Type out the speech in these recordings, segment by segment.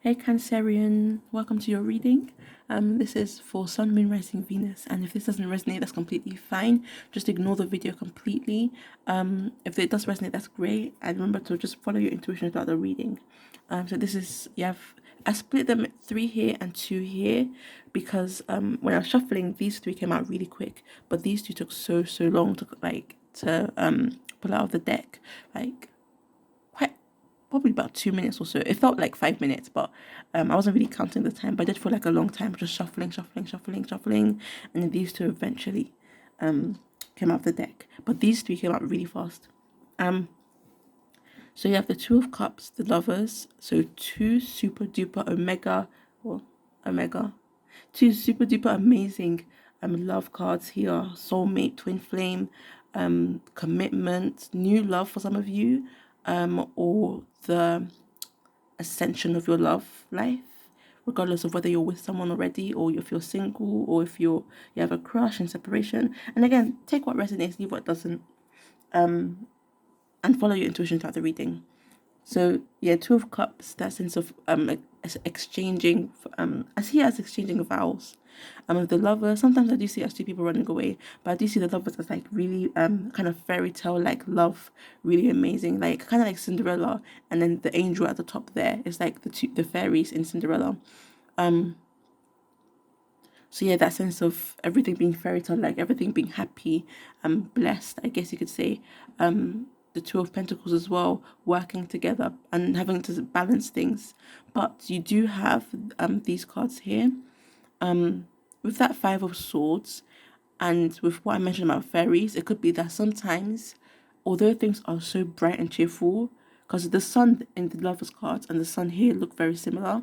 Hey Cancerian, welcome to your reading. This is for Sun, Moon, Rising, Venus, and if this doesn't resonate, that's completely fine. Just ignore the video completely. If it does resonate, that's great. And remember to just follow your intuition throughout the reading. So this is I split them three here and two here because when I was shuffling, these three came out really quick, but these two took so long to pull out of the deck, like quite probably about 2 minutes or so. It felt like 5 minutes, but I wasn't really counting the time. But I did feel like a long time, just shuffling, and then these two eventually came out of the deck. But these three came out really fast. So you have the Two of Cups, the Lovers. So two super duper omega, two super duper amazing love cards here. Soulmate, twin flame, commitment, new love for some of you, or the ascension of your love life, regardless of whether you're with someone already or if you're single or if you have a crush and separation. And again, take what resonates, leave what doesn't, and follow your intuition throughout the reading. So yeah, Two of Cups, that sense of exchanging, I see it as exchanging vows. With the lover, sometimes I do see it as two people running away, but I do see the lovers as like really kind of fairy tale like love, really amazing, like kind of like Cinderella, and then the angel at the top there is like the fairies in Cinderella. So yeah, that sense of everything being fairy tale, like everything being happy and blessed, I guess you could say. The Two of Pentacles as well, working together and having to balance things. But you do have these cards here. With that Five of Swords and with what I mentioned about fairies, it could be that sometimes, although things are so bright and cheerful, because the sun in the Lovers cards and the sun here look very similar,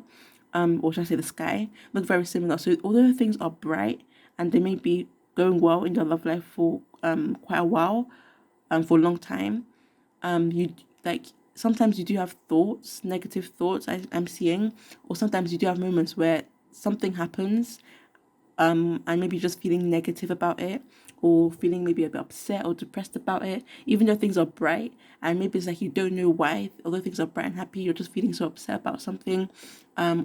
or should I say the sky, look very similar. So although things are bright and they may be going well in your love life for quite a while, for a long time, you like sometimes you do have thoughts, negative thoughts I'm seeing, or sometimes you do have moments where something happens and maybe just feeling negative about it or feeling maybe a bit upset or depressed about it, even though things are bright and maybe it's like you don't know why, although things are bright and happy, you're just feeling so upset about something,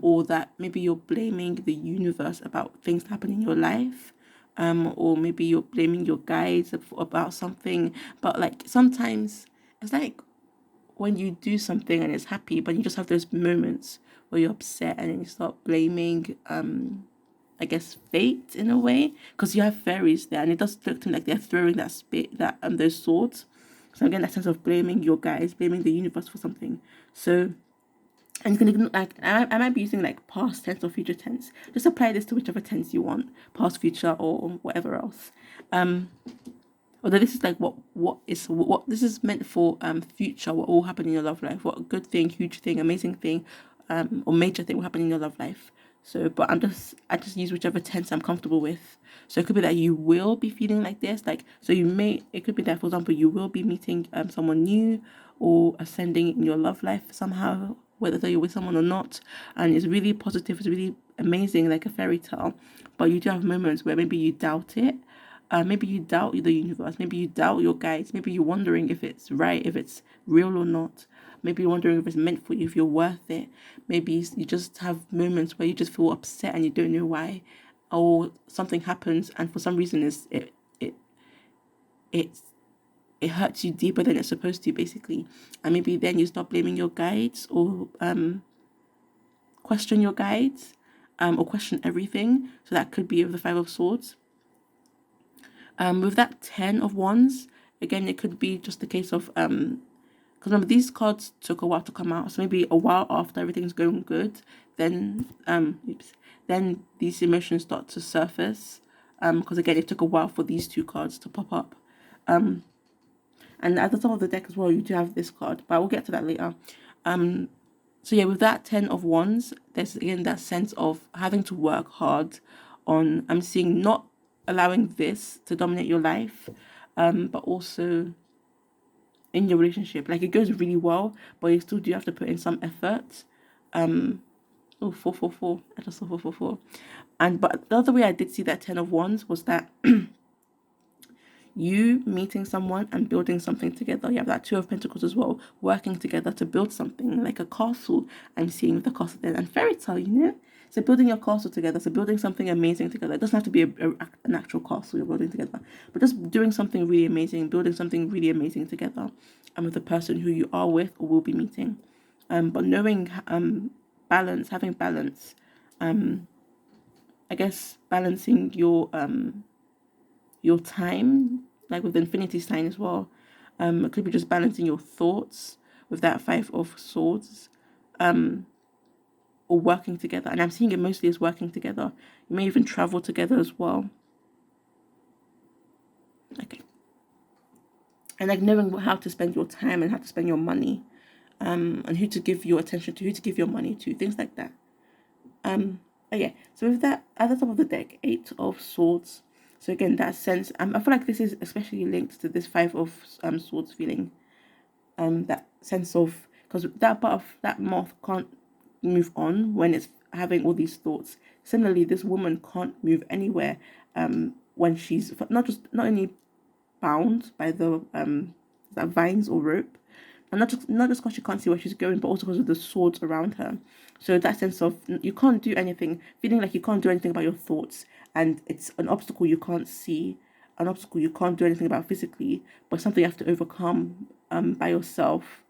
or that maybe you're blaming the universe about things happening in your life. Or maybe you're blaming your guides about something, but like sometimes it's like when you do something and it's happy, but you just have those moments where you're upset and then you start blaming I guess fate in a way, because you have fairies there and it does look to me like they're throwing that those swords. So again, that sense of blaming your guys, blaming the universe for something. So and you can ignore, like I might be using like past tense or future tense. Just apply this to whichever tense you want, past, future, or whatever else. Although this is like what this is meant for future, what will happen in your love life, what good thing, huge thing, amazing thing, or major thing will happen in your love life. So but I just use whichever tense I'm comfortable with. So it could be that you will be feeling like this, like so it could be that, for example, you will be meeting someone new or ascending in your love life somehow, whether you're with someone or not, and it's really positive, it's really amazing, like a fairy tale. But you do have moments where maybe you doubt it, maybe you doubt the universe. Maybe you doubt your guides. Maybe you're wondering if it's right, if it's real or not. Maybe you're wondering if it's meant for you, if you're worth it. Maybe you just have moments where you just feel upset and you don't know why, or something happens and for some reason it's it hurts you deeper than it's supposed to, basically. And maybe then you start blaming your guides or question your guides, or question everything. So that could be with the Five of Swords. With that Ten of Wands, again, it could be just a case of because remember these cards took a while to come out, so maybe a while after everything's going good, then then these emotions start to surface. Because again, it took a while for these two cards to pop up. And at the top of the deck as well, you do have this card, but we'll get to that later. So yeah, with that Ten of Wands, there's again that sense of having to work hard on, I'm seeing, not allowing this to dominate your life, but also in your relationship. Like it goes really well, but you still do have to put in some effort. Oh, 444. I just saw 444. And but the other way I did see that Ten of Wands was that you meeting someone and building something together. You have that Two of Pentacles as well, working together to build something like a castle. I'm seeing with the castle there, and fairy tale, you know. So building your castle together, so building something amazing together. It doesn't have to be an actual castle you're building together, but just doing something really amazing, building something really amazing together, and with the person who you are with or will be meeting. But knowing balance, having balance, I guess balancing your time, like with the infinity sign as well. It could be just balancing your thoughts with that Five of Swords, or working together. And I'm seeing it mostly as working together. You may even travel together as well. Okay. And like knowing how to spend your time and how to spend your money, and who to give your attention to, who to give your money to, things like that. Okay, so with that, at the top of the deck, Eight of Swords. So again, that sense, I feel like this is especially linked to this Five of Swords feeling. That sense of, because that part of that moth can't move on when it's having all these thoughts. Similarly, this woman can't move anywhere when she's not only bound by the that vines or rope, and not just because she can't see where she's going, but also because of the swords around her. So that sense of you can't do anything, feeling like you can't do anything about your thoughts, and it's an obstacle you can't see, an obstacle you can't do anything about physically, but something you have to overcome by yourself.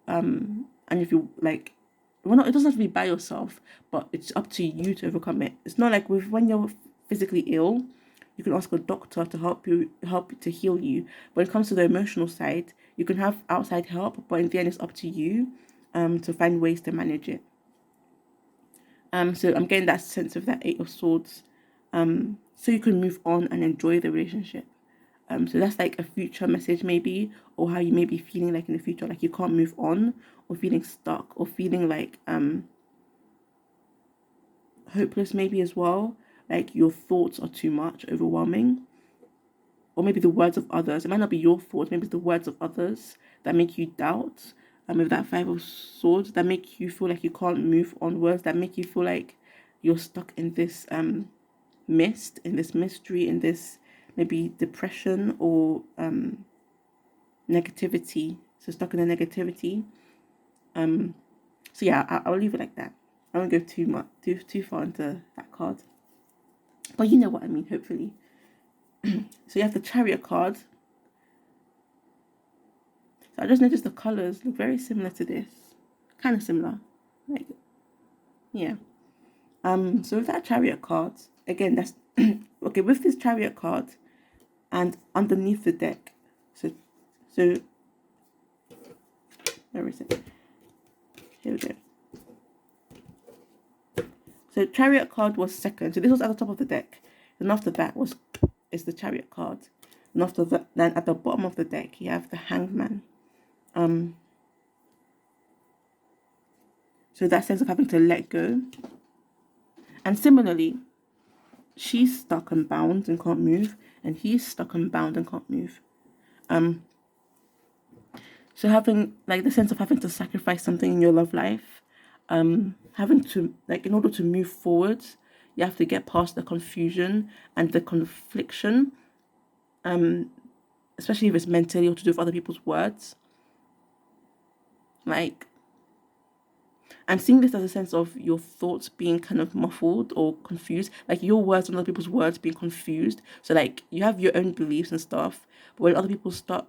And if you like, well, not, it doesn't have to be by yourself, but it's up to you to overcome it. It's not like with when you're physically ill, you can ask a doctor to help to heal you. When it comes to the emotional side, you can have outside help, but in the end, it's up to you to find ways to manage it. So I'm getting that sense of that Eight of Swords, so you can move on and enjoy the relationship. So that's like a future message maybe, or how you may be feeling like in the future, like you can't move on, or feeling stuck, or feeling like hopeless maybe as well, like your thoughts are too much, overwhelming, or maybe the words of others. It might not be your thoughts, maybe it's the words of others that make you doubt. With that Five of Swords, that make you feel like you can't move onwards, that make you feel like you're stuck in this mist, in this mystery, in this maybe depression or negativity. So stuck in the negativity. So yeah, I'll leave it like that. I won't go too far into that card, but you know what I mean, hopefully. So you have the Chariot card. So I just noticed the colors look very similar to this, kind of similar, like yeah. So with that Chariot card, again, that's okay. With this Chariot card, and underneath the deck, so where is it? Here we go. So Chariot card was second. So this was at the top of the deck. And after that is the Chariot card. And after that, then at the bottom of the deck, you have the Hangman. So that sense of having to let go. And similarly, she's stuck and bound and can't move, and he's stuck and bound and can't move. So having like the sense of having to sacrifice something in your love life, having to, like, in order to move forward, you have to get past the confusion and the confliction, especially if it's mentally or to do with other people's words. Like, I'm seeing this as a sense of your thoughts being kind of muffled or confused, like your words and other people's words being confused. So like you have your own beliefs and stuff, but when other people start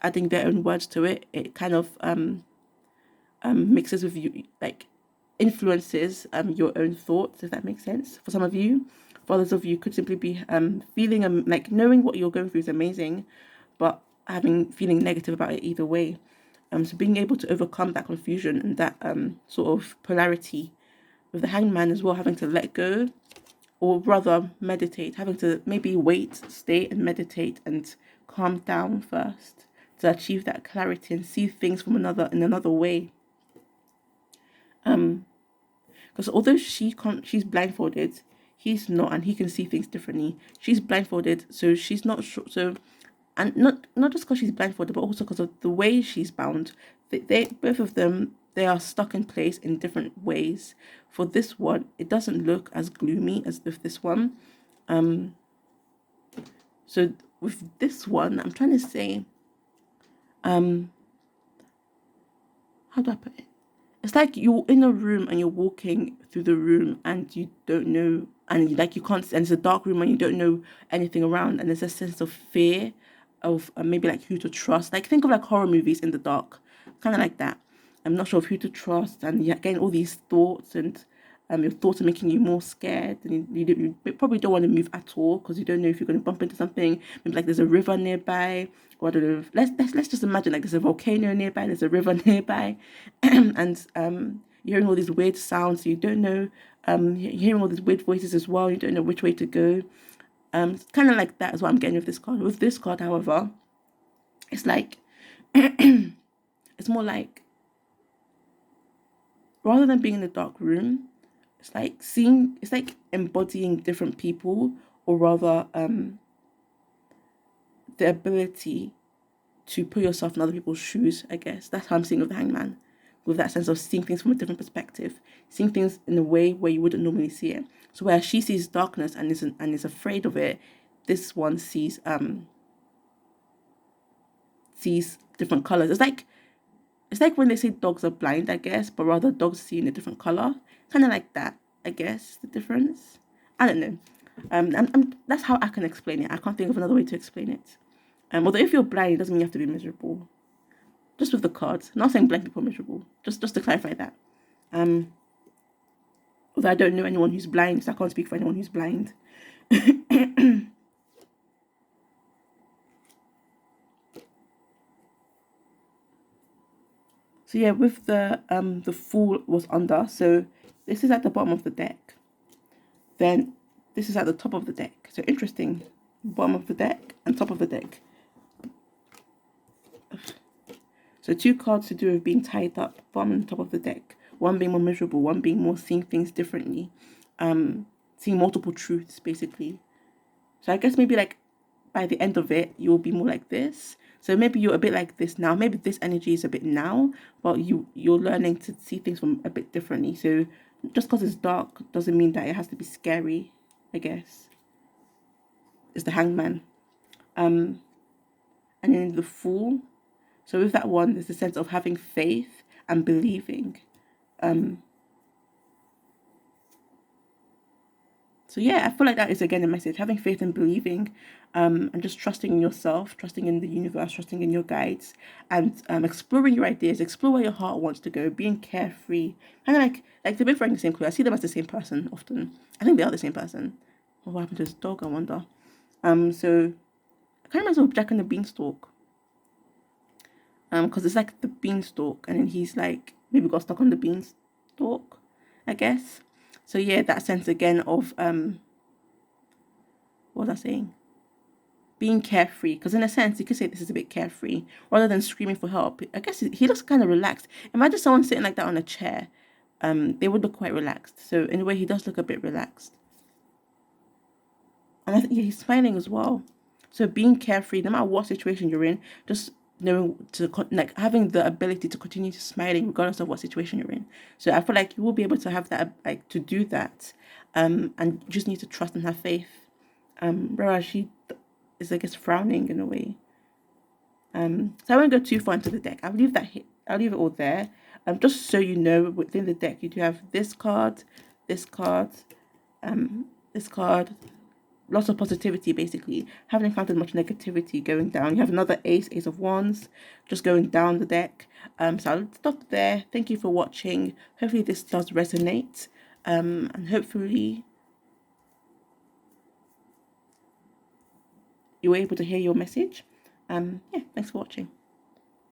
adding their own words to it, it kind of mixes with you, like influences your own thoughts, if that makes sense. For some of you, for others of you, could simply be feeling like knowing what you're going through is amazing, but feeling negative about it either way. So being able to overcome that confusion and that sort of polarity, with the Hangman as well, having to let go, or rather meditate, having to maybe wait, stay and meditate and calm down first to achieve that clarity and see things from another way. Because although she's blindfolded, he's not, and he can see things differently. She's blindfolded, so she's not sure. So, and not just because she's blindfolded, but also because of the way she's bound. They both of them, they are stuck in place in different ways. For this one, it doesn't look as gloomy as with this one. So with this one, I'm trying to say, how do I put it? It's like you're in a room and you're walking through the room and you don't know, and you can't, and it's a dark room and you don't know anything around, and there's a sense of fear of maybe like who to trust. Like think of like horror movies in the dark, kind of like that. I'm not sure of who to trust, and you're getting all these thoughts, and your thoughts are making you more scared, and you probably don't want to move at all because you don't know if you're going to bump into something. Maybe like there's a river nearby, or I don't know. Let's just imagine like there's a volcano nearby, there's a river nearby, and you're hearing all these weird sounds. You don't know. You're hearing all these weird voices as well. You don't know which way to go. It's kind of like that is what I'm getting with this card. With this card, however, it's like it's more like rather than being in a dark room, it's like embodying different people, or rather the ability to put yourself in other people's shoes. I guess that's how I'm seeing with the Hangman, with that sense of seeing things from a different perspective, seeing things in a way where you wouldn't normally see it. So where she sees darkness and is afraid of it, this one sees different colors. It's like when they say dogs are blind, I guess, but rather dogs see in a different color. Kind of like that, I guess, the difference. I don't know. That's how I can explain it. I can't think of another way to explain it. Although if you're blind, it doesn't mean you have to be miserable. Just with the cards. Not saying blind people are miserable. Just to clarify that. Although I don't know anyone who's blind, so I can't speak for anyone who's blind. So yeah, with the Fool was under. So this is at the bottom of the deck. Then this is at the top of the deck. So interesting. Bottom of the deck and top of the deck. So 2 cards to do with being tied up, bottom and top of the deck. One being more miserable, one being more seeing things differently. Seeing multiple truths, basically. So I guess maybe like by the end of it, you'll be more like this. So maybe you're a bit like this now. Maybe this energy is a bit now, but you're learning to see things from a bit differently. So just because it's dark doesn't mean that it has to be scary, I guess. It's the Hangman. And then the Fool. So with that one, there's a sense of having faith and believing. So yeah, I feel like that is again a message, having faith and believing, and just trusting in yourself, trusting in the universe, trusting in your guides, and exploring your ideas, explore where your heart wants to go, being carefree. Kind of like they're both wearing the same clothes. I see them as the same person often. I think they are the same person. What happened to his dog, I wonder. So I kind of reminds me of Jack and the Beanstalk. Because it's like the beanstalk, and then he's like maybe got stuck on the beanstalk, I guess. So yeah, that sense again of what was I saying? Being carefree, because in a sense you could say this is a bit carefree rather than screaming for help. I guess he looks kind of relaxed. Imagine someone sitting like that on a chair. They would look quite relaxed. So in a way, he does look a bit relaxed, and I think yeah, he's smiling as well. So being carefree, no matter what situation you're in, just knowing to like having the ability to continue to smiling regardless of what situation you're in. So I feel like you will be able to have that, like to do that, and you just need to trust and have faith. Whereas she is, I guess, frowning in a way. So I won't go too far into the deck. I'll leave that here. I'll leave it all there. Just so you know, within the deck you do have this card, this card, this card, lots of positivity basically. Haven't encountered much negativity going down. You have another ace of wands just going down the deck. So I'll stop there. Thank you for watching. Hopefully this does resonate, and hopefully you were able to hear your message. Yeah, thanks for watching.